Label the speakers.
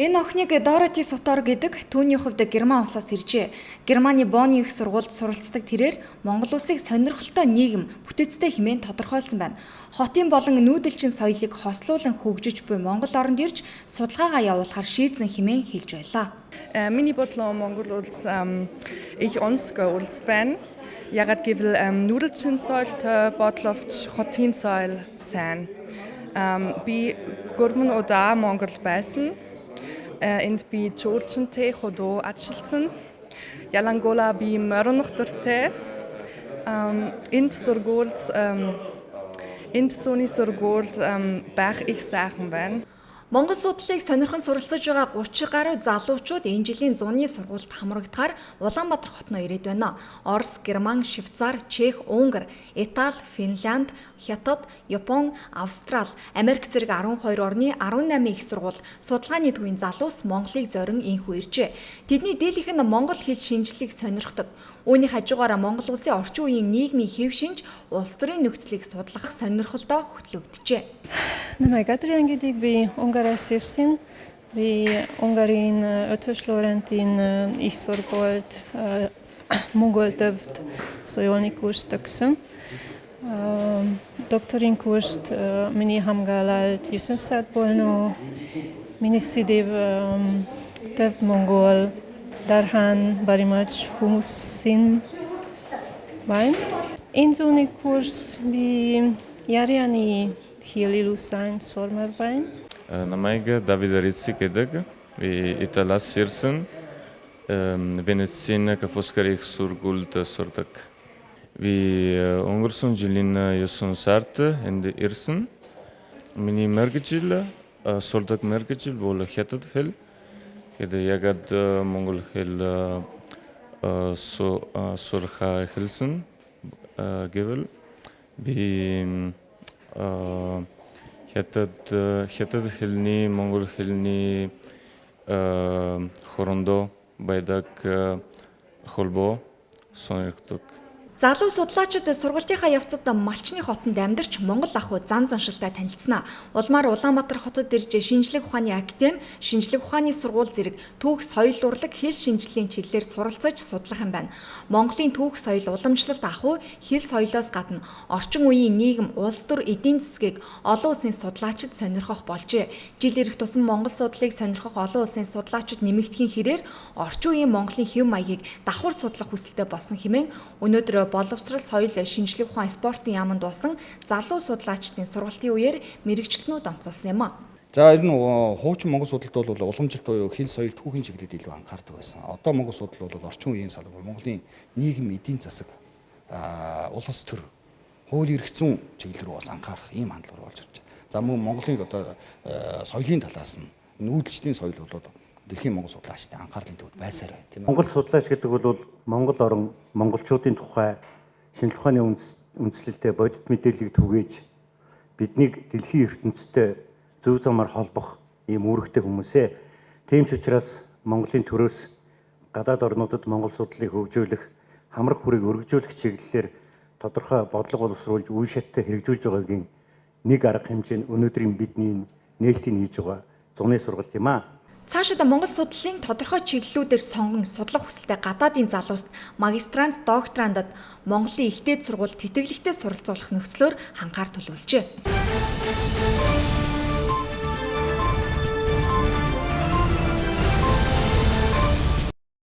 Speaker 1: Энэ охиныг Дороти Сотор гэдэг түүний хувьд Герман улсаас иржээ. Германы Бонны их сургуульд суралцдаг тэрээр Монгол улсыг сонирхолтой нийгэм, бүтэцтэй хэмээн тодорхойлсон байна. Хотын болон нүүдэлчин соёлыг хослуулан хөгжиж буй Монгол оронд ирж судалгаагаа явуулахар шийдсэн хэмээн хэлж байлаа.
Speaker 2: Миний бодлоо Монгол улс их онцгой улс байна. Ягаад гэвэл нүүдэлчин соёлд бодловч хотын соёл сайн. Би 3 удаа Монголд байсан. Энд би жуулчинтэй ходоо ажилласан. Ялангуяа би моринохтортэй. Энд сууны сургуульд байх их сайхан байна.
Speaker 1: Монгол судлалыг сонирхон суралцаж байгаа 30 гаруй залуучууд энэ жилийн зуны сургуульд хамрагдахаар Улаанбаатар хотноо ирээд байна. Орос, Герман, Швейцар, Чех, Унгар, Итали, Финлянд, Хятад, Япон, Австрал, Америк зэрэг 12 орны 18 их сургууль судалгааны төвийн залуус Монголыг зорин инхүү иржээ. Тэдний дийлэнх нь монгол хэл шинжлэлийг сонирхдог. Үүний хажуугаараа Монгол улсын орчин үеийн нийгмийн хэв шинж, улс төрийн нөхцөлийг судлах сонирхолтой хөтлөгдөжээ.
Speaker 3: Намайг Адриан гэдэг би Унгараас ирсэн. Би Унгарын Өтөш Лорентийн их сургуульд монгол төвд соёлны курс төгссөн. Докторийн курст миний хамгаалалт 9 сар болно. Миний сэдэв төвд монгол дархан баримач хүмүүсийн байна. Энэ зуны курст би ярианы хилилусан сормер байна.
Speaker 4: Намайг Давид Рицик гэдэг. Би Италиас ирсэн. Венецийн Кафускар их сургуульд сурдаг. Би өнгөрсөн жилийн 9 сард энд ирсэн. Миний мэргэжил сурдаг мэргэжил бол хятад хэл. Ягаад монгол хэл сурах хэлсэн гэвэл би хятад хэлний монгол хэлний хорондоо байдаг холбоо сонирхдог.
Speaker 1: Залуу судлаачид сургалтынхаа явцад Малчны хотод амьдарч Монгол ахуй зан заншилтай танилцсанаа. Улмаар Улаанбаатар хотод ирж шинжлэх ухааны академи, шинжлэх ухааны сургууль зэрэг түүх соёл урлаг хэл шинжилгээний чиглэлээр суралцаж судлах юм байна. Монголын түүх соёл уламжлалт ахуй хэл соёлоос гадна орчин үеийн нийгэм, улс төр, эдийн засгийг олон улсын судлаачид сонирхох болжээ. Жил ирэх тусам Монгол судлалыг сонирхох олон улсын судлаачид нэмэгдэхийн хэрээр орчин үеийн Монголын хэв маягийг давхар судлах хүсэлтэй болсон хэмээн өнөөдөр боловсрал, соёл, шинжлэх ухаан, спортын яамд болсон залуу судлаачдын сургалтын үеэр мэрэгчлэнүүд онцолсон юм а.
Speaker 5: За ер нь хуучин монгол судлалт бол уламжлалт буюу хэл соёл түүхийн чиглэлд илүү анхаардаг байсан. Одоо монгол судлал бол орчин үеийн салбар, Монголын нийгэм, эдийн засаг, улс төр, хууль эрх зүйн чиглэл рүү бас анхаарах ийм хандлага болж ирж байна. За мөн Монголын одоо соёлын талаас нь нүүдэлчдийн соёл болоод дэлхийн монгол судлаачдын анхаарлын төвд байсаар байна тийм ээ.
Speaker 6: Монгол судлаач гэдэг бол Монгол орон монголчуудын тухай шинжлэх ухааны үндэслэлтэй бодит мэдээллийг түгээж биднийг дэлхийн ертөнцтэй зөв замаар холбох ийм үүрэгтэй хүмүүсээ. Тийм ч учраас Монголын төрөөс гадаад орнуудад монгол судлалыг хөгжүүлэх, хамрах хүрийг өргөжүүлэх чиглэлээр тодорхой бодлого боловсруулж үе шаттай хэрэгжүүлж байгаагийн нэг арга хэмжээ нь өнөөдрийн бидний нээлтийг хийж байгаа зуны сургалт юм аа.
Speaker 1: Цаашид Монгол судлалын тодорхой чиглэлүүдээр сонгон судлах хүсэлтэй гадаадын залууст магистрант, докторандад Монголын ихтэй сургуульд тэтгэлэгтэй суралцуулах нөхцлөөр анхаар төлөвлөжээ.